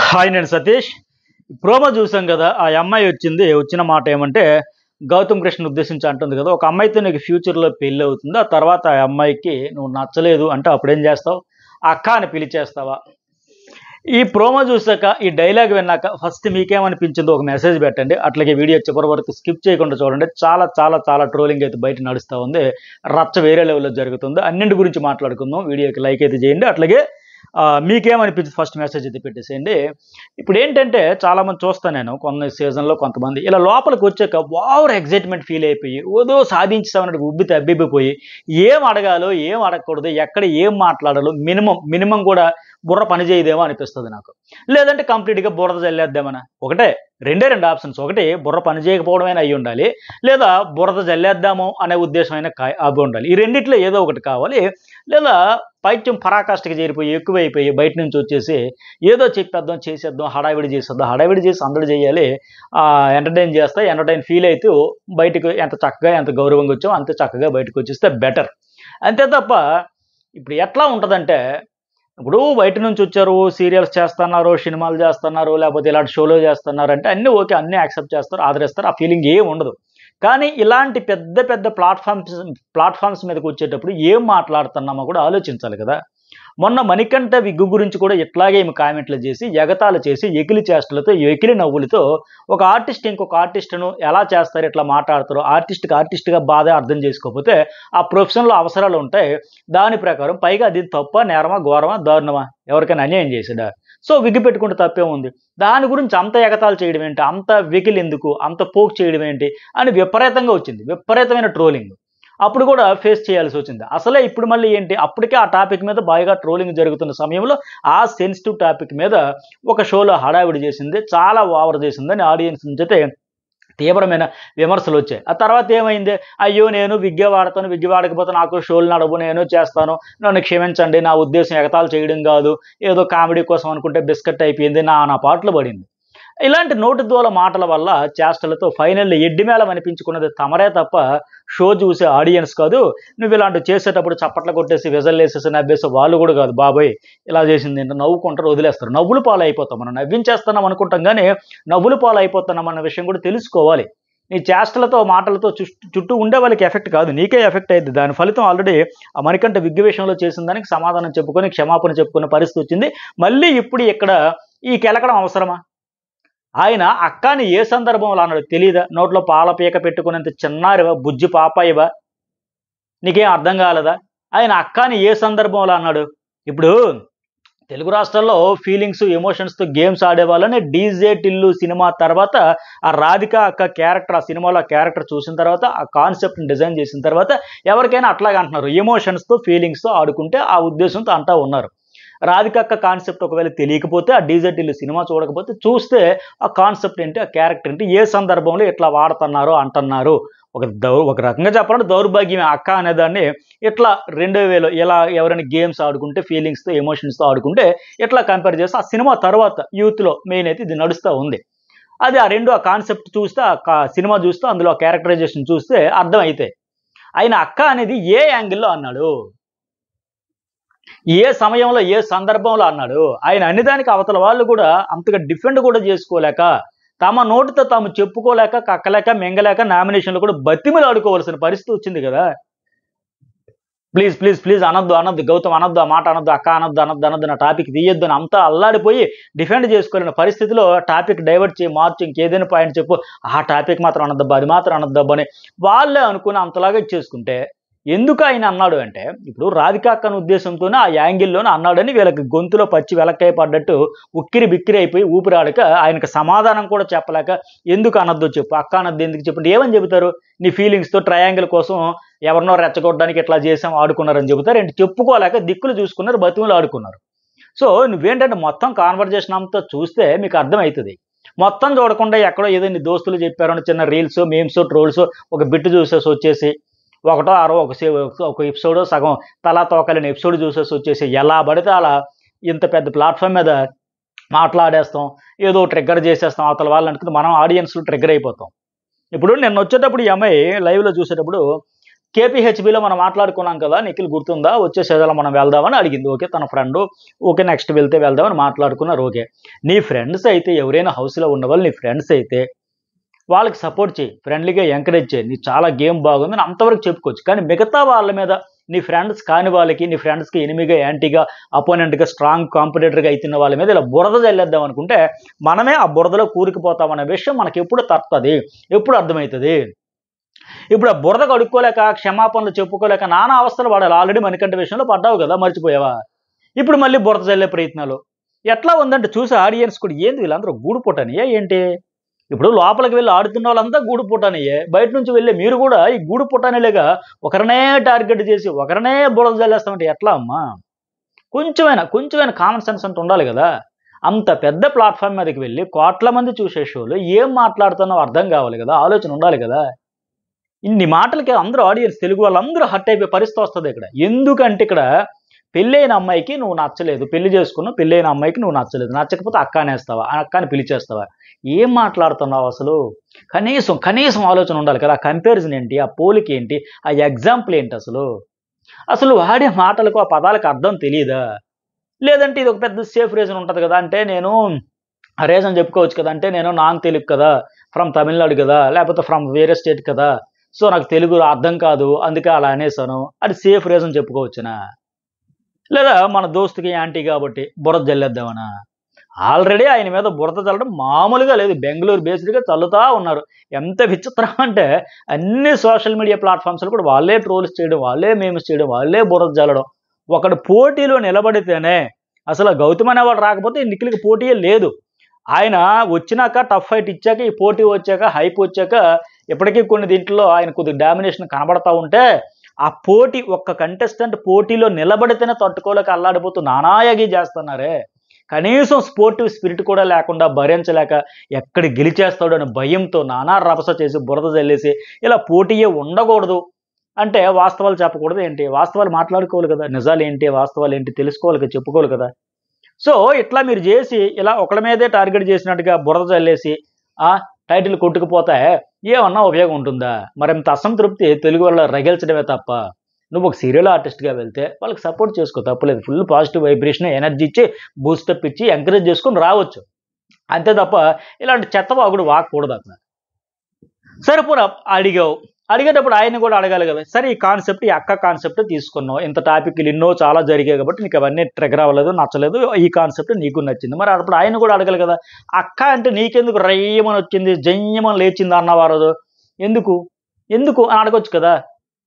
Hi నేను Satish. Promo చూసాం కదా, ఆ అమ్మాయి వచ్చిన మాట ఏమంటే గౌతమ్ కృష్ణ ఉద్దేశించి అంటుంది కదా, ఒక అమ్మాయితో నీకు ఫ్యూచర్లో పెళ్ళి అవుతుంది, ఆ తర్వాత ఆ అమ్మాయికి నువ్వు నచ్చలేదు అంటే అప్పుడేం చేస్తావు? అక్క అని పిలిచేస్తావా? ఈ ప్రోమో చూసాక, ఈ డైలాగ్ విన్నాక ఫస్ట్ మీకేమనిపించిందో ఒక మెసేజ్ పెట్టండి. అట్లాగే వీడియో చివరి వరకు స్కిప్ చేయకుండా చూడండి. చాలా చాలా చాలా ట్రోలింగ్ అయితే బయట నడుస్తూ ఉంది. రచ్చ వేరే లెవెల్లో జరుగుతుంది. అన్నింటి గురించి మాట్లాడుకుందాం. వీడియోకి లైక్ అయితే చేయండి. అట్లాగే మీకేమనిపించింది ఫస్ట్ మెసేజ్ అయితే పెట్టేసేయండి. ఇప్పుడు ఏంటంటే చాలామంది చూస్తాను నేను కొన్ని సీజన్లో కొంతమంది ఇలా లోపలికి వచ్చాక ఓవర్ ఎగ్జైట్మెంట్ ఫీల్ అయిపోయి ఏదో సాధించామన్నట్టు ఉబ్బి తబ్బిబ్బిపోయి ఏం అడగాలో ఏం అడగకూడదు, ఎక్కడ ఏం మాట్లాడాలో మినిమం కూడా బుర్ర పని చేయదేమో అనిపిస్తుంది నాకు. లేదంటే కంప్లీట్గా బుర్ర జల్లేద్దామనా? రెండు ఆప్షన్స్. ఒకటి బుర్ర పని చేయకపోవడమైనా అయ్యి ఉండాలి, లేదా బురద జల్లేద్దాము అనే ఉద్దేశమైన అవి ఉండాలి. ఈ రెండిట్లో ఏదో ఒకటి కావాలి. లేదా పైత్యం పరాకాష్ఠకి చేరిపోయి ఎక్కువైపోయి బయట నుంచి వచ్చేసి ఏదో చెప్పేద్దాం, చేసేద్దాం, హడావిడి చేసి అందరూ చేయాలి, ఎంటర్టైన్ ఫీల్ అవుతూ బయటకు ఎంత చక్కగా ఎంత గౌరవంగా వచ్చామో అంత చక్కగా బయటకు వచ్చేస్తే బెటర్. అంతే తప్ప ఇప్పుడు ఎట్లా ఉంటుందంటే, ఇప్పుడు బయట నుంచి వచ్చారు, సీరియల్స్ చేస్తున్నారు, సినిమాలు చేస్తున్నారు, లేకపోతే ఇలాంటి షోలో చేస్తున్నారు అంటే అన్నీ ఓకే, అన్నీ యాక్సెప్ట్ చేస్తారు, ఆదరిస్తారు, ఆ ఫీలింగ్ ఏం ఉండదు. కానీ ఇలాంటి పెద్ద పెద్ద ప్లాట్ఫామ్స్ మీదకి వచ్చేటప్పుడు ఏం మాట్లాడుతున్నామో కూడా ఆలోచించాలి కదా. మొన్న మణికంఠ విగ్గు గురించి కూడా ఇట్లాగే ఏమి కామెంట్లు చేసి ఎగతాళి చేసి ఎకిలి చేష్టలతో ఎకిలి నవ్వులతో ఒక ఆర్టిస్ట్ ఇంకొక ఆర్టిస్ట్ను ఎలా చేస్తారు, ఇట్లా మాట్లాడతారు, ఆర్టిస్ట్గా బాధ అర్థం చేసుకోకపోతే ఆ ప్రొఫెషన్లో అవసరాలు ఉంటాయి. దాని ప్రకారం పైగా అది తప్ప, నేరమా, ఘోరమా, దారుణమా, ఎవరికైనా అన్యాయం చేసాడా? సో విగ్గు పెట్టుకుంటే తప్పే ఉంది. దాని గురించి అంత ఎగతాలు చేయడం ఏంటి, అంత వెకిలి ఎందుకు, అంత పోక్ చేయడం ఏంటి అని విపరీతంగా వచ్చింది, విపరీతమైన ట్రోలింగ్. అప్పుడు కూడా ఫేస్ చేయాల్సి వచ్చింది. అసలే ఇప్పుడు మళ్ళీ ఏంటి, అప్పటికే ఆ టాపిక్ మీద బాగా ట్రోలింగ్ జరుగుతున్న సమయంలో ఆ సెన్సిటివ్ టాపిక్ మీద ఒక షోలో హడావిడి చేసింది, చాలా ఓవర్ చేసిందని ఆడియన్స్ నుంచి అయితే తీవ్రమైన విమర్శలు వచ్చాయి. ఆ తర్వాత ఏమైంది, అయ్యో నేను విగ్గే వాడకపోతే నాకు షోలు నడవు, నేను చేస్తాను, నన్ను క్షమించండి, నా ఉద్దేశం ఎగతాళి చేయడం కాదు, ఏదో కామెడీ కోసం అనుకుంటే బిస్కెట్ అయిపోయింది, నా పాటలు పడింది. ఇలాంటి నోటి దూల మాటల వల్ల చేష్టలతో ఫైనల్లీ ఎడ్డిమేళం అనిపించుకున్నది తమరే తప్ప షో చూసే ఆడియన్స్ కాదు. నువ్వు ఇలాంటి చేసేటప్పుడు చప్పట్లు కొట్టేసి విజల్ వేసేసి నవ్వేసి వాళ్ళు కూడా కాదు. బాబాయ్ ఇలా చేసింది ఏంటో నవ్వుకుంటారు, వదిలేస్తారు. నవ్వులు పాలు అయిపోతాం, మనం నవ్వించేస్తున్నాం అనుకుంటాం, కానీ నవ్వులు పాలు అయిపోతున్నాం అన్న విషయం కూడా తెలుసుకోవాలి. నీ చేష్టలతో మాటలతో చుట్టూ ఉండే వాళ్ళకి ఎఫెక్ట్ కాదు, నీకే ఎఫెక్ట్ అయింది. దాని ఫలితం ఆల్రెడీ ఆ మణికంఠ విగ్గు విషయంలో చేసిన దానికి సమాధానం చెప్పుకొని క్షమాపణ చెప్పుకునే పరిస్థితి వచ్చింది. మళ్ళీ ఇప్పుడు ఇక్కడ ఈ కెలకడం అవసరమా? ఆయన అక్కని ఏ సందర్భంలో అన్నాడు తెలీదా? నోట్లో పాల పీక పెట్టుకునేంత చిన్నారివా, బుజ్జి పాపాయివా, నీకేం అర్థం కాలేదా? ఆయన అక్కని ఏ సందర్భంలో అన్నాడు? ఇప్పుడు తెలుగు రాష్ట్రాల్లో ఫీలింగ్స్, ఎమోషన్స్తో గేమ్స్ ఆడేవాళ్ళని డీజే టిల్లు సినిమా తర్వాత ఆ రాధిక అక్క క్యారెక్టర్, ఆ సినిమాలో ఆ క్యారెక్టర్ చూసిన తర్వాత, ఆ కాన్సెప్ట్ని డిజైన్ చేసిన తర్వాత ఎవరికైనా అట్లాగే అంటున్నారు, ఎమోషన్స్తో ఫీలింగ్స్తో ఆడుకుంటే ఆ ఉద్దేశంతో అంటా ఉన్నారు. రాధికక్క కాన్సెప్ట్ ఒకవేళ తెలియకపోతే, ఆ డీజే టిల్లు సినిమా చూడకపోతే చూస్తే ఆ కాన్సెప్ట్ ఏంటి, ఆ క్యారెక్టర్ ఏంటి, ఏ సందర్భంలో ఎట్లా వాడుతున్నారు అంటున్నారు. ఒక రకంగా చెప్పాలంటే దౌర్భాగ్యమే. అక్క అనేదాన్ని ఇట్లా 2000 ఇలా ఎవరైనా గేమ్స్ ఆడుకుంటే ఫీలింగ్స్తో ఎమోషన్స్తో ఆడుకుంటే ఇట్లా కంపేర్ చేస్తే ఆ సినిమా తర్వాత యూత్లో మెయిన్ అయితే ఇది నడుస్తూ ఉంది. అది ఆ కాన్సెప్ట్ చూస్తే, ఆ సినిమా చూస్తే, అందులో ఆ క్యారెక్టరైజేషన్ చూస్తే అర్థమైతే ఆయన అక్క అనేది ఏ యాంగిల్లో అన్నాడు, ఏ సమయంలో ఏ సందర్భంలో అన్నాడు. ఆయన అన్నిదానికి అవతల వాళ్ళు కూడా అంతగా డిఫెండ్ కూడా చేసుకోలేక, తమ నోటితో తాము చెప్పుకోలేక, కక్కలేక, మింగలేక నామినేషన్లు కూడా బతిమలాడుకోవాల్సిన పరిస్థితి వచ్చింది కదా. ప్లీజ్ అనొద్దు గౌతమ్, అనొద్దు, ఆ మాట అనొద్దు, అక్క అనొద్దు, నా టాపిక్ తీయొద్దు అని అంతా అల్లాడిపోయి డిఫెండ్ చేసుకోలేని పరిస్థితిలో టాపిక్ డైవర్ట్ చేయి, మార్చి ఇంకేదైనా పాయింట్ చెప్పు, ఆ టాపిక్ మాత్రం అనొద్దబ్బా, అది మాత్రం అనొద్దబ్బా అని వాళ్ళే అనుకుని అంతలాగా చేసుకుంటే, ఎందుకు ఆయన అన్నాడు అంటే, ఇప్పుడు రాధిక అక్కన ఉద్దేశంతోనే ఆ యాంగిల్లోనే అన్నాడని వీళ్ళకి గొంతులో పచ్చి వెలక్కాయ పడ్డట్టు ఉక్కిరి బిక్కిరి అయిపోయి ఊపిరాడక ఆయనకు సమాధానం కూడా చెప్పలేక, ఎందుకు అనొద్దు చెప్పు, అక్క అనొద్దు ఎందుకు చెప్పండి, ఏమని చెబుతారు? నీ ఫీలింగ్స్తో ట్రయాంగిల్ కోసం ఎవరినో రెచ్చగొట్టడానికి ఇట్లా చేసాం, ఆడుకున్నారని చెబుతారు ఏంటి? చెప్పుకోలేక దిక్కులు చూసుకున్నారు, బతుకులు ఆడుకున్నారు. సో నువ్వేంటంటే మొత్తం కాన్వర్జేషన్ అంతా చూస్తే మీకు అర్థమవుతుంది. మొత్తం చూడకుండా ఎక్కడో ఏదో నీ దోస్తులు చెప్పారని చిన్న రీల్స్, మీమ్స్, ట్రోల్స్ ఒక బిట్ చూసేసి వచ్చేసి ఒకటో అరవో ఒక ఎపిసోడ్ సగం తలా తోకలేని ఎపిసోడ్ చూసేసి వచ్చేసి ఎలా పడితే అలా ఇంత పెద్ద ప్లాట్ఫామ్ మీద మాట్లాడేస్తాం, ఏదో ట్రిగ్గర్ చేసేస్తాం అవతల వాళ్ళు అనుకుని మనం ఆడియన్స్లో ట్రిగ్గర్ అయిపోతాం. ఇప్పుడు నిన్న వచ్చేటప్పుడు ఈ అమ్మాయి లైవ్లో చూసేటప్పుడు కేపీహెచ్బిలో మనం మాట్లాడుకున్నాం కదా, నిఖిల్ గుర్తుందా, వచ్చే సీజన్లో మనం వెళ్దామని అడిగింది. ఓకే, తన ఫ్రెండ్ ఓకే నెక్స్ట్ వెళ్తే వెళ్దామని మాట్లాడుకున్నారు. ఓకే, నీ ఫ్రెండ్స్ అయితే ఎవరైనా హౌస్లో ఉన్న వాళ్ళు నీ ఫ్రెండ్స్ అయితే వాళ్ళకి సపోర్ట్ చేయి, ఫ్రెండ్లీగా ఎంకరేజ్ చేయి, నీ చాలా గేమ్ బాగుందని అంతవరకు చెప్పుకోవచ్చు. కానీ మిగతా వాళ్ళ మీద నీ ఫ్రెండ్స్ కాని వాళ్ళకి, నీ ఫ్రెండ్స్కి ఎనిమిగా, యాంటీగా, అపోనెంట్గా, స్ట్రాంగ్ కాంపిటేటర్గా అవుతున్న వాళ్ళ మీద ఇలా బురద చల్లేద్దాం అనుకుంటే మనమే ఆ బురదలో కూరుకుపోతామనే విషయం మనకి ఎప్పుడు తప్పుతుంది, ఎప్పుడు అర్థమవుతుంది. ఇప్పుడు ఆ బురద కడుక్కోలేక, క్షమాపణలు చెప్పుకోలేక నానా అవస్థలు పడాలి. ఆల్రెడీ మణికంఠ విషయంలో పడ్డావు కదా, మర్చిపోయావా? ఇప్పుడు మళ్ళీ బురద చల్లే ప్రయత్నాలు. ఎట్లా ఉందంటే చూసి ఆడియన్స్ కూడా ఏంది వీళ్ళందరూ గూడు పుట్టనియే ఏంటి? ఇప్పుడు లోపలికి వెళ్ళి ఆడుతున్న వాళ్ళంతా గూడు పుట్టానియే, బయట నుంచి వెళ్ళే మీరు కూడా ఈ గూడు పుట్టానిలేగా ఒకరినే టార్గెట్ చేసి ఒకరినే బురద చల్లేస్తామంటే ఎట్లా అమ్మా? కొంచెమైనా కామన్ సెన్స్ అంటూ ఉండాలి కదా. అంత పెద్ద ప్లాట్ఫామ్ మీదకి వెళ్ళి కోట్ల మంది చూసే షోలో ఏం మాట్లాడుతున్నావు అర్థం కావాలి కదా, ఆలోచన ఉండాలి కదా. ఇన్ని మాటలకి అందరూ ఆడియన్స్, తెలుగు వాళ్ళందరూ హర్ట్ అయిపోయే పరిస్థితి వస్తుంది ఇక్కడ. ఎందుకంటే ఇక్కడ పెళ్ళైన అమ్మాయికి నువ్వు నచ్చలేదు, పెళ్లి చేసుకున్నావు, పెళ్ళైన అమ్మాయికి నువ్వు నచ్చలేదు, నచ్చకపోతే అక్క అనేస్తావా, ఆ అక్కని పిలిచేస్తావా? ఏం మాట్లాడుతున్నావు అసలు? కనీసం ఆలోచన ఉండాలి కదా. ఆ కంపారిజన్ ఏంటి, ఆ పోలిక ఏంటి, ఆ ఎగ్జాంపుల్ ఏంటి అసలు వాడే మాటలకు, ఆ పదాలకు అర్థం తెలియదా? లేదంటే ఇది ఒక పెద్ద సేఫ్ రీజన్ ఉంటుంది కదా, అంటే నేను ఆ రీజన్ చెప్పుకోవచ్చు కదా, అంటే నేను నాన్ తెలుగు కదా, ఫ్రమ్ తమిళనాడు కదా, లేకపోతే ఫ్రమ్ వేరే స్టేట్ కదా, సో నాకు తెలుగు అర్థం కాదు అందుకే అలా అనేసాను, అది సేఫ్ రీజన్ చెప్పుకోవచ్చునా? లేదా మన దోస్తుకి యాంటీ కాబట్టి బురద జల్లేద్దామనా? ఆల్రెడీ ఆయన మీద బురద చల్లడం మామూలుగా లేదు, బెంగళూరు బేస్డ్గా చల్లుతా ఉన్నారు. ఎంత విచిత్రం అంటే అన్ని సోషల్ మీడియా ప్లాట్ఫామ్స్లో కూడా వాళ్ళే ట్రోల్స్ చేయడం, వాళ్ళే మేమ్స్ చేయడం, వాళ్ళే బురద జల్లడం. ఒకడు పోటీలో నిలబడితేనే, అసలు గౌతమ్ అనేవాడు రాకపోతే ఈ నిఖిల్కి పోటీయే లేదు. ఆయన వచ్చినాక టఫ్ ఫైట్ ఇచ్చాక, ఈ పోటీ వచ్చాక, హైప్ వచ్చాక ఇప్పటికీ కొన్ని దీంట్లో ఆయన కొద్దిగా డామినేషన్ కనబడతా ఉంటే, ఆ పోటీ ఒక్క కంటెస్టెంట్ పోటీలో నిలబడితేనే తట్టుకోలేక అల్లాడిపోతూ నానాయగి చేస్తున్నారే. కనీసం స్పోర్టివ్ స్పిరిట్ కూడా లేకుండా, భరించలేక ఎక్కడ గెలిచేస్తాడు అనే భయంతో నానా రభస చేసి బురద జల్లేసి ఇలా పోటీయే ఉండకూడదు అంటే వాస్తవాలు చెప్పకూడదు ఏంటి? వాస్తవాలు మాట్లాడుకోవాలి కదా, నిజాలు ఏంటి, వాస్తవాలు ఏంటి తెలుసుకోవాలి కదా, చెప్పుకోవాలి కదా. సో ఇట్లా మీరు చేసి ఇలా ఒకళ్ళ మీదే టార్గెట్ చేసినట్టుగా బురద చల్లేసి టైటిల్ కొట్టుకుపోతే ఏమన్నా ఉపయోగం ఉంటుందా? మరింత అసంతృప్తి తెలుగు వాళ్ళ రగిల్చడమే తప్ప. నువ్వు ఒక సీరియల్ ఆర్టిస్ట్గా వెళ్తే వాళ్ళకి సపోర్ట్ చేసుకో, తప్పలేదు. ఫుల్ పాజిటివ్ వైబ్రేషన్, ఎనర్జీ ఇచ్చి, బూస్టప్ ఇచ్చి ఎంకరేజ్ చేసుకొని రావచ్చు. అంతే తప్ప ఇలాంటి చెత్త వాగుడు వాగకూడదు అక్కడ. సరిపోరా అడిగావు, అడిగేటప్పుడు ఆయన్ని కూడా అడగాలి కదా. సరే ఈ కాన్సెప్ట్, ఈ అక్క కాన్సెప్ట్ తీసుకున్నావు, ఇంత టాపిక్లు ఎన్నో చాలా జరిగాయి కాబట్టి నీకు అవన్నీ ట్రిగర్ అవ్వలేదు, నచ్చలేదు, ఈ కాన్సెప్ట్ నీకు నచ్చింది. మరి అప్పుడు ఆయన కూడా అడగాలి కదా, అక్క అంటే నీకెందుకు రయ్యమని వచ్చింది, జయ్యమని లేచింది అన్నవారు ఎందుకు ఎందుకు అని అడగొచ్చు కదా.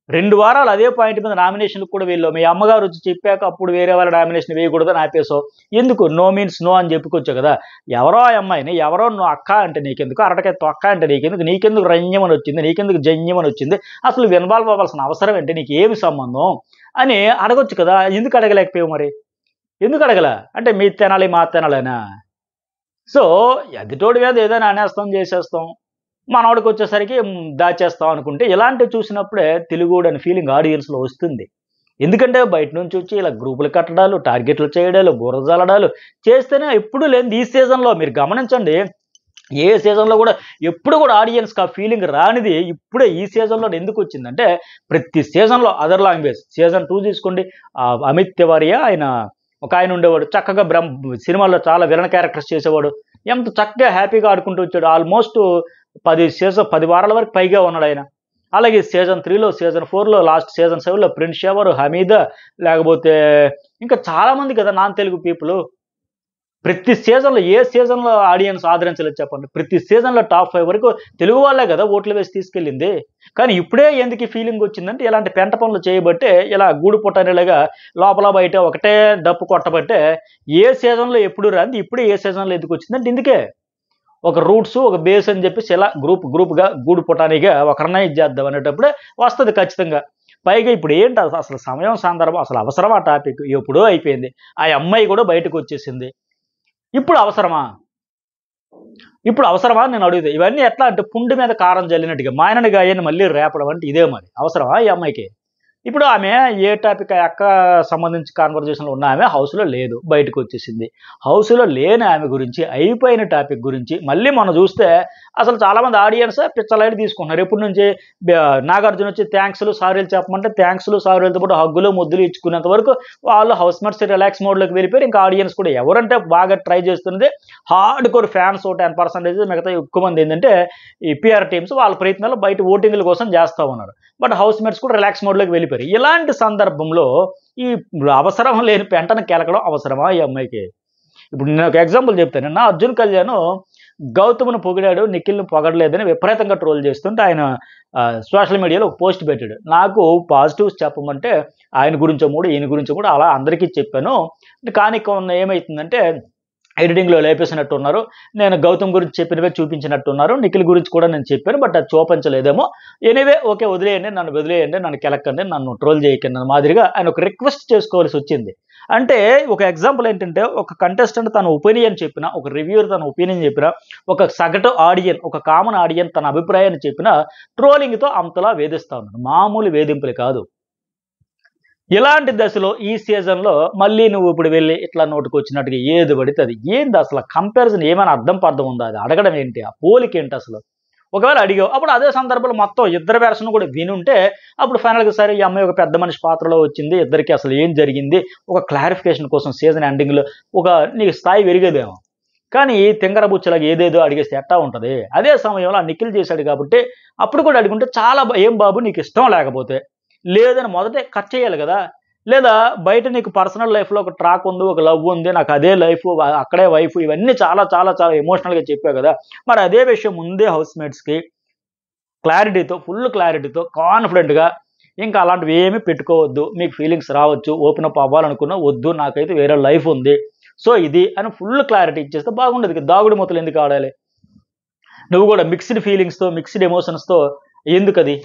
2 వారాలు అదే పాయింట్ మీద నామినేషన్కి కూడా వెళ్ళావు, మీ అమ్మగారు వచ్చి చెప్పాక అప్పుడు వేరే వాళ్ళ నామినేషన్ వేయకూడదని ఆపేసావు. ఎందుకు? నో మీన్స్ నో అని చెప్పుకోవచ్చు కదా. ఎవరో ఆ అమ్మాయిని ఎవరో నువ్వు అక్క అంటే నీకెందుకు, అరటకాయ తొక్క అంటే నీకెందుకు రంజమని వచ్చింది, నీకెందుకు జంజమని వచ్చింది, అసలు ఇన్వాల్వ్ అవ్వాల్సిన అవసరం ఏంటి, నీకు ఏమి సంబంధం అని అడగొచ్చు కదా. ఎందుకు అడగలేకపోయావు మరి? ఎందుకు అడగల అంటే మీ తినాలి మా తినాలనా? సో ఎదుటోడి మీద ఏదైనా అనేస్తాం, చేసేస్తాం, మనవాడికి వచ్చేసరికి దాచేస్తాం అనుకుంటే ఇలాంటివి చూసినప్పుడే తెలుగుడు అనే ఫీలింగ్ ఆడియన్స్లో వస్తుంది. ఎందుకంటే బయట నుంచి వచ్చి ఇలా గ్రూపులు కట్టడాలు, టార్గెట్లు చేయడాలు, బుర్ర జల్లడాలు చేస్తేనే ఎప్పుడు లేనిది ఈ సీజన్లో మీరు గమనించండి. ఏ సీజన్లో కూడా ఎప్పుడు కూడా ఆడియన్స్కి ఆ ఫీలింగ్ రానిది ఇప్పుడే ఈ సీజన్లో ఎందుకు వచ్చిందంటే, ప్రతి సీజన్లో అదర్ లాంగ్వేజ్ సీజన్ 2 తీసుకోండి, అమిత్ తివారియా ఆయన ఒక ఆయన ఉండేవాడు, చక్కగా సినిమాల్లో చాలా విలన్ క్యారెక్టర్స్ చేసేవాడు, ఎంత చక్కగా హ్యాపీగా ఆడుకుంటూ వచ్చాడు. ఆల్మోస్ట్ 10 వారాల వరకు పైగా ఉన్నాడు ఆయన. అలాగే సీజన్ 3లో, సీజన్ 4లో, లాస్ట్ సీజన్ 7లో ప్రిన్స్ షవర్, హమీద, లేకపోతే ఇంకా చాలామంది కదా నాన్ తెలుగు పీపుల్. ప్రతి సీజన్లో ఏ సీజన్లో ఆడియన్స్ ఆదరించలేదు చెప్పండి? ప్రతి సీజన్లో టాప్ 5 వరకు తెలుగు వాళ్ళే కదా ఓట్లు వేసి తీసుకెళ్ళింది. కానీ ఇప్పుడే ఎందుకు ఈ ఫీలింగ్ వచ్చిందంటే, ఇలాంటి పెంట పనులు చేయబట్టే, ఇలా గూడు పుట్టనేలాగా లోపల బయట ఒకటే డప్పు కొట్టబట్టే ఏ సీజన్లో ఎప్పుడు రాంది ఇప్పుడే ఏ సీజన్లో ఎందుకు వచ్చిందంటే ఇందుకే. ఒక రూట్స్, ఒక బేస్ అని చెప్పేసి ఇలా గ్రూప్గా గూడు పుటానిగా ఒకరినే ఇచ్చేద్దాం అనేటప్పుడే వస్తుంది ఖచ్చితంగా. పైగా ఇప్పుడు ఏంటి అసలు సమయం, సందర్భం, అసలు అవసరం ఆ టాపిక్? ఎప్పుడో అయిపోయింది. ఆ అమ్మాయి కూడా బయటకు వచ్చేసింది. ఇప్పుడు అవసరమా? అని నేను అడుగుతా. ఇవన్నీ ఎట్లా అంటే పుండు మీద కారం జల్లినట్టుగా మాయనని గాయని మళ్ళీ రేపడం అంటే ఇదే మరి అవసరమా ఈ అమ్మాయికి? ఇప్పుడు ఆమె ఏ టాపిక్ అక్క సంబంధించి కాన్వర్జేషన్లో ఉన్న ఆమె హౌస్లో లేదు, బయటకు వచ్చేసింది. హౌస్లో లేని ఆమె గురించి అయిపోయిన టాపిక్ గురించి మళ్ళీ మనం చూస్తే అసలు చాలామంది ఆడియన్స్ పిచ్చలైట్ తీసుకుంటున్నారు. ఎప్పటి నుంచి నాగార్జున వచ్చి థ్యాంక్స్లు సారీలు చెప్పమంటే థ్యాంక్స్లు సారీలతో పాటు హగ్గులు ముద్దులు ఇచ్చుకునేంత వరకు వాళ్ళు హౌస్ మేట్స్ రిలాక్స్ మోడ్లోకి వెళ్ళిపోయారు. ఇంకా ఆడియన్స్ కూడా ఎవరంటే బాగా ట్రై చేస్తున్నది హార్డ్ కోర్ ఫ్యాన్స్ 10%, మిగతా ఎక్కువ మంది ఏంటంటే ఈ పిఆర్ టీమ్స్ వాళ్ళ ప్రయత్నాలు బయట ఓటింగ్ల కోసం చేస్తూ ఉన్నారు. బట్ హౌస్ మేట్స్ కూడా రిలాక్స్ మోడ్లోకి వెళ్ళిపోయారు. ఇలాంటి సందర్భంలో ఈ అవసరం లేని పెంటను కెలకడం అవసరమా ఈ అమ్మాయికి? ఇప్పుడు నేను ఒక ఎగ్జాంపుల్ చెప్తాను. నిన్న అర్జున్ కళ్యాణ్ గౌతమ్ను పొగిడాడు, నిఖిల్ని పొగడలేదని విపరీతంగా ట్రోల్ చేస్తుంటే ఆయన సోషల్ మీడియాలో ఒక పోస్ట్ పెట్టాడు. నాకు పాజిటివ్స్ చెప్పమంటే ఆయన గురించో మూడు, ఈయన గురించో కూడా అలా అందరికీ చెప్పాను. కానీ ఏమవుతుందంటే ఎడిటింగ్లో లేపేసినట్టున్నారు, నేను గౌతమ్ గురించి చెప్పినవే చూపించినట్టున్నారు, నిఖిల్ గురించి కూడా నేను చెప్పాను బట్ అది చూపించలేదేమో. ఎనీవే ఓకే వదిలేయండి, నన్ను వదిలేయండి, నన్ను కెలక్కండి, నన్ను ట్రోల్ చేయకండి అన్న మాదిరిగా ఆయన ఒక రిక్వెస్ట్ చేసుకోవాల్సి వచ్చింది. అంటే ఒక ఎగ్జాంపుల్ ఏంటంటే ఒక కంటెస్టెంట్ తన ఒపీనియన్ చెప్పిన, ఒక రివ్యూర్ తన ఒపీనియన్ చెప్పిన, ఒక సగటు ఆడియన్, ఒక కామన్ ఆడియన్ తన అభిప్రాయాన్ని చెప్పిన ట్రోలింగ్తో అంతలా వేధిస్తూ ఉన్నారు. మామూలు వేధింపులు కాదు. ఇలాంటి దశలో ఈ సీజన్లో మళ్ళీ నువ్వు ఇప్పుడు వెళ్ళి ఇట్లా నోటుకు వచ్చినట్టుగా ఏది పడితే అది ఏంది అసలు కంపారిజన్ ఏమైనా అర్థం ఉందా? అది అడగడం ఏంటి? ఆ పోలిక ఏంటి అసలు? ఒకవేళ అడిగావు అప్పుడు అదే సందర్భంలో మొత్తం ఇద్దరు వెర్షన్ కూడా వినుంటే అప్పుడు ఫైనల్గా సరే ఈ అమ్మాయి ఒక పెద్ద మనిషి పాత్రలో వచ్చింది, ఇద్దరికి అసలు ఏం జరిగింది ఒక క్లారిఫికేషన్ కోసం సీజన్ ఎండింగ్లో ఒక నీకు స్థాయి పెరిగేదేమో. కానీ తింగరబుచ్చలాగా ఏదేదో అడిగేస్తే ఎట్టా ఉంటుంది? అదే సమయంలో ఆ నిఖిల్ చేశాడు కాబట్టి అప్పుడు కూడా అడుగుంటే చాలా ఏం బాబు నీకు ఇష్టం లేకపోతే లేదని మొదటే కట్ చేయాలి కదా. లేదా బయట నీకు పర్సనల్ లైఫ్లో ఒక ట్రాక్ ఉంది, ఒక లవ్ ఉంది, నాకు అదే లైఫ్, అక్కడే వైఫ్, ఇవన్నీ చాలా చాలా చాలా ఎమోషనల్గా చెప్పావు కదా. మరి అదే విషయం ముందే హౌస్ మేట్స్కి క్లారిటీతో, ఫుల్ క్లారిటీతో, కాన్ఫిడెంట్గా ఇంకా అలాంటివి ఏమీ పెట్టుకోవద్దు, మీకు ఫీలింగ్స్ రావచ్చు, ఓపెన్ అప్ అవ్వాలనుకున్నా వద్దు, నాకైతే వేరే లైఫ్ ఉంది, సో ఇది అని ఫుల్ క్లారిటీ ఇచ్చేస్తే బాగుండదు. దాగుడు మూతలు ఎందుకు ఆడాలి? నువ్వు కూడా మిక్స్డ్ ఫీలింగ్స్తో, మిక్స్డ్ ఎమోషన్స్తో ఎందుకు అది?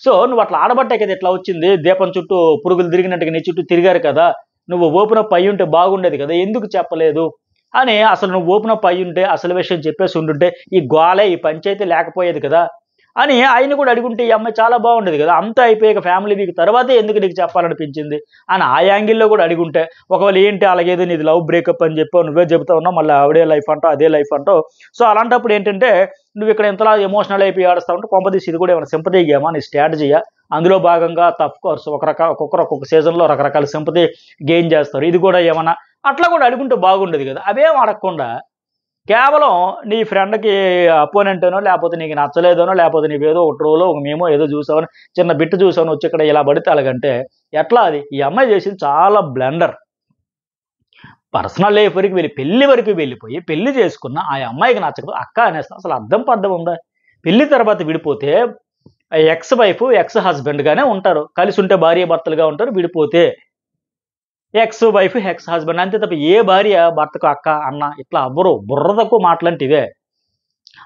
సో నువ్వు అట్లా ఆడబట్టే కదా ఇట్లా వచ్చింది. దీపం చుట్టూ పురుగులు తిరిగినట్టుగా నీ చుట్టూ తిరిగారు కదా, నువ్వు ఓపెన్ అప్ అయ్యి ఉంటే బాగుండేది కదా, ఎందుకు చెప్పలేదు అని. అసలు నువ్వు ఓపెన్ అప్ అయ్యి ఉంటే అసలు విషయం చెప్పేసి ఉంటుంటే ఈ గోలే ఈ పంచాయతీ లేకపోయేది కదా అని ఆయన కూడా అడుగుంటే ఈ అమ్మాయి చాలా బాగుండేది కదా. అంతా అయిపోయాక ఫ్యామిలీ వీక్ తర్వాతే ఎందుకు నీకు చెప్పాలనిపించింది అని ఆ యాంగిల్లో కూడా అడుగుంటే, ఒకవేళ ఏంటి అలాగేదో నీది లవ్ బ్రేకప్ అని చెప్పావు, నువ్వే చెబుతా ఉన్నావు, మళ్ళీ ఆవిడే లైఫ్ అంటావు, అదే లైఫ్ అంటావు. సో అలాంటప్పుడు ఏంటంటే నువ్వు ఇక్కడ ఎంతలా ఎమోషనల్ అయిపోయి ఆడుస్తూ ఉంటే కొంపదీసి ఇది కూడా ఏమైనా సింపతి గేమా, నీ స్ట్రాటజీయా? అందులో భాగంగా కోర్స్ ఒక్కొక్క సీజన్లో రకరకాల సింపతి గెయిన్ చేస్తారు, ఇది కూడా ఏమన్నా అట్లా కూడా అడుగుంటే బాగుండేది కదా. అవేం అడగకుండా కేవలం నీ ఫ్రెండ్కి అపోనెంటనో లేకపోతే నీకు నచ్చలేదనో లేకపోతే నీవేదో ఒక ట్రోలో ఒక మేమో ఏదో చూసావని చిన్న బిట్టు చూసావని వచ్చి ఇక్కడ ఇలా పడితే అలాగంటే ఎట్లా? అది ఈ అమ్మాయి చేసింది చాలా బ్లండర్. పర్సనల్ లైఫ్ వరకు పెళ్లి వరకు వెళ్ళిపోయి పెళ్లి చేసుకున్న ఆ అమ్మాయికి నచ్చకపోతే అక్క అనేస్తా. అసలు అర్థం ఉందా? పెళ్లి తర్వాత విడిపోతే ఎక్స్ వైఫ్ ఎక్స్ హస్బెండ్గానే ఉంటారు, కలిసి ఉంటే భార్య భర్తలుగా ఉంటారు, విడిపోతే ఎక్స్ వైఫ్ ఎక్స్ హస్బెండ్ అంతే తప్ప ఏ భార్య భర్తకు అక్క అన్న ఇట్లా అవ్వరు. బుర్ర తక్కువ మాట్లాంటివే.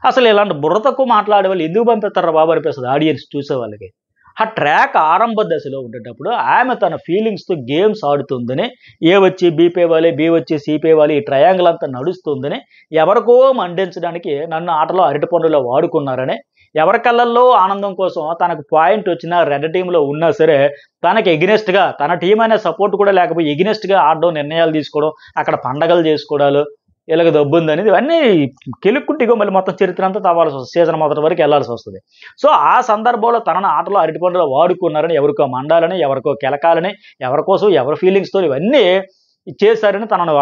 అసలు ఇలాంటి బుర్ర తక్కువ మాట్లాడే వాళ్ళు ఎందుకు పంపిస్తారా బాబు అనిపిస్తుంది ఆడియన్స్ చూసే వాళ్ళకి. ఆ ట్రాక్ ఆరంభ దశలో ఉండేటప్పుడు ఆమె తన ఫీలింగ్స్తో గేమ్స్ ఆడుతుందని, ఏ వచ్చి బీ పేవాలి, బీ వచ్చి సి పేవాలి, ఈ ట్రయాంగిల్ అంతా నడుస్తుందని, ఎవరికో మండించడానికి నన్ను ఆటలో అరటిపండులో వాడుకున్నారని, ఎవరి కళ్ళల్లో ఆనందం కోసం తనకు పాయింట్ వచ్చినా రెడ్ టీంలో ఉన్నా సరే తనకి ఎగ్నెస్ట్గా, తన టీం అనే సపోర్ట్ కూడా లేకపోయి ఎగ్నెస్ట్గా ఆడడం, నిర్ణయాలు తీసుకోవడం, అక్కడ పండగలు చేసుకోవడాలు, ఇలాగ దబ్బుందనేది ఇవన్నీ కెలుక్కుంటిగో మళ్ళీ మొత్తం చరిత్ర అంతా తవ్వాల్సి వస్తుంది, సీజన్ మొదటి వరకు వెళ్లాల్సి వస్తుంది. సో ఆ సందర్భంలో తనను ఆటలో అరటిపండులో వాడుకున్నారని, ఎవరికో మండాలని, ఎవరికో కెలకాలని, ఎవరి కోసం ఎవరి ఫీలింగ్స్తో ఇవన్నీ చేశారని, తనను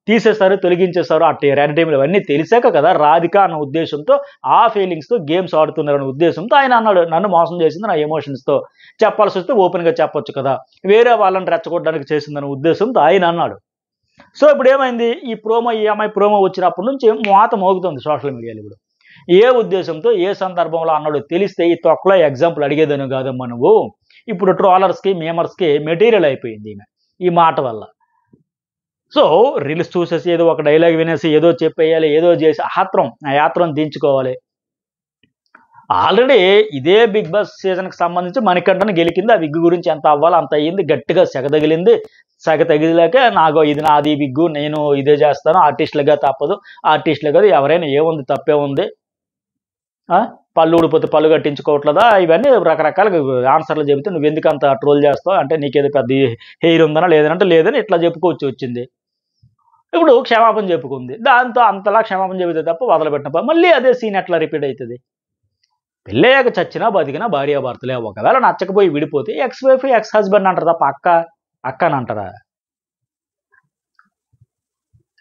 తీసేశారు, తొలగించేశారు ఆ రెడ్ టీంలు ఇవన్నీ తెలిసాక కదా రాధిక అన్న ఉద్దేశంతో, ఆ ఫీలింగ్స్తో గేమ్స్ ఆడుతున్నారనే ఉద్దేశంతో ఆయన అన్నాడు, నన్ను మోసం చేసింది నా ఎమోషన్స్తో, చెప్పాల్సి వస్తే ఓపెన్గా చెప్పొచ్చు కదా, వేరే వాళ్ళని రెచ్చగొట్టడానికి చేసిందనే ఉద్దేశంతో ఆయన అన్నాడు. సో ఇప్పుడు ఏమైంది? ఈ అమ్మాయి ప్రోమో వచ్చినప్పటి నుంచి మోత మోగుతుంది సోషల్ మీడియాలో. ఇప్పుడు ఏ ఉద్దేశంతో ఏ సందర్భంలో అన్నాడు తెలిస్తే ఈ తొక్కలో ఎగ్జాంపుల్ అడిగేదని కాదమ్మా నువ్వు. ఇప్పుడు ట్రోలర్స్కి మేమర్స్కి మెటీరియల్ అయిపోయింది ఈమె ఈ మాట వల్ల. సో రీల్స్ చూసేసి ఏదో ఒక డైలాగ్ వినేసి ఏదో చెప్పేయాలి, ఏదో చేసి ఆ యాత్రను దించుకోవాలి. ఆల్రెడీ ఇదే బిగ్ బాస్ సీజన్కి సంబంధించి మణికంఠను గెలికింది, ఆ విగ్గు గురించి ఎంత అవ్వాలో అంత అయ్యింది, గట్టిగా సెగ తగిలింది. సెగ తగిలాక నాకు ఇది నాది విగ్గు, నేను ఇదే చేస్తాను, ఆర్టిస్టులుగా తప్పదు, ఆర్టిస్టులుగా ఎవరైనా ఏముంది తప్పే ఉంది, ఆ? పళ్ళు ఊడిపోతే పళ్ళు కట్టించుకోవట్లేదా, ఇవన్నీ రకరకాలుగా ఆన్సర్లు చెబితే నువ్వు ఎందుకు అంత ట్రోల్ చేస్తావు, అంటే నీకేదో పెద్ద హెయిర్ ఉందనా, లేదంటే లేదని ఇట్లా చెప్పుకోవచ్చు వచ్చింది. ఇప్పుడు క్షమాపణ చెప్పుకుంది, దాంతో అంతలా క్షమాపణ చెబితే తప్ప వదలబెట్టిన మళ్ళీ అదే సీన్ ఎట్లా రిపీట్ అవుతుంది? పెళ్ళయ్యాక చచ్చినా బతికినా భార్యాభర్తలే. ఒకవేళ నచ్చకపోయి విడిపోతే ఎక్స్ వైఫ్ ఎక్స్ హస్బెండ్ అంటారు తప్ప అక్క అక్క అని అంటారా?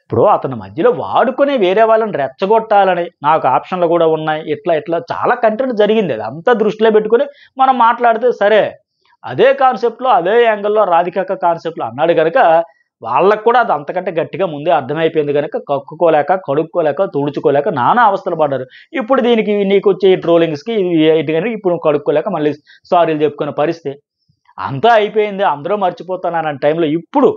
ఇప్పుడు అతని మధ్యలో వాడుకొని వేరే వాళ్ళని రెచ్చగొట్టాలని నాకు ఆప్షన్లు కూడా ఉన్నాయి, ఇట్లా ఇట్లా చాలా కంటెంట్ జరిగింది. అది అంతా దృష్టిలో పెట్టుకొని మనం మాట్లాడితే సరే. అదే కాన్సెప్ట్లో అదే యాంగిల్లో రాధికక్క కాన్సెప్ట్లో అన్నాడు కనుక వాళ్ళకు కూడా అది అంతకంటే గట్టిగా ముందే అర్థమైపోయింది కనుక కక్కుకోలేక కడుక్కోలేక తుడుచుకోలేక నానా అవస్థలు పడ్డారు. ఇప్పుడు దీనికి నీకు వచ్చే ట్రోలింగ్స్కి ఇటు కానీ ఇప్పుడు కడుక్కోలేక మళ్ళీ సారీలు చెప్పుకునే పరిస్థితి. అంతా అయిపోయింది, అందరూ మర్చిపోతానన్న టైంలో ఇప్పుడు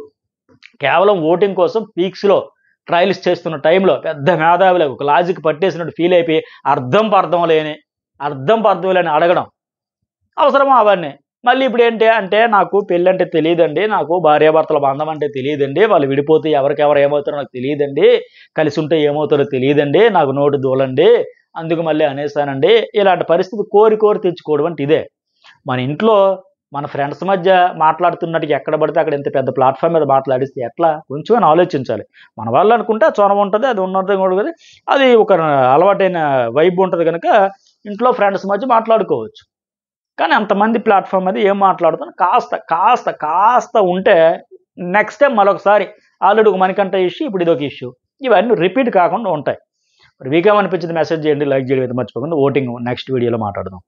కేవలం ఓటింగ్ కోసం పీక్స్లో ట్రయల్స్ చేస్తున్న టైంలో పెద్ద మేధావిలో ఒక లాజిక్ పట్టేసినట్టు ఫీల్ అయిపోయి అర్థం పర్థం లేని అడగడం అవసరమా అవన్నీ? మళ్ళీ ఇప్పుడు ఏంటి అంటే నాకు పెళ్ళి అంటే తెలియదండి, నాకు భార్యాభర్తల బంధం అంటే తెలియదండి, వాళ్ళు విడిపోతే ఎవరికెవరు ఏమవుతారో నాకు తెలియదండి, కలిసి ఉంటే ఏమవుతారో తెలియదండి, నాకు నోటు దూలండి, అందుకు మళ్ళీ అనేసానండి. ఇలాంటి పరిస్థితి కోరి కోరి తెచ్చుకోవడం అంటే ఇదే. మన ఇంట్లో మన ఫ్రెండ్స్ మధ్య మాట్లాడుతున్నట్టుగా ఎక్కడ పడితే అక్కడ ఇంత పెద్ద ప్లాట్ఫామ్ మీద మాట్లాడిస్తే ఎట్లా? కొంచెమైనా ఆలోచించాలి. మన వాళ్ళు అనుకుంటే ఆ చొరవ ఉంటుంది, అది ఉన్నది కూడా కదా, అది ఒక అలవాటైన వైబ్ ఉంటుంది కనుక ఇంట్లో ఫ్రెండ్స్ మధ్య మాట్లాడుకోవచ్చు. కానీ అంతమంది ప్లాట్ఫామ్ మీద ఏం మాట్లాడుతాను కాస్త కాస్త కాస్త ఉంటే నెక్స్ట్ టైం మరొకసారి ఆల్రెడీ ఒక మణికంఠ ఇష్యూ, ఇప్పుడు ఇదొక ఇష్యూ, ఇవన్నీ రిపీట్ కాకుండా ఉంటాయి. మరి మీకేమనిపించింది? మెసేజ్ చేయండి, లైక్ చేయడం అయితే మర్చిపోకుండా. ఓటింగ్ నెక్స్ట్ వీడియోలో మాట్లాడదాం.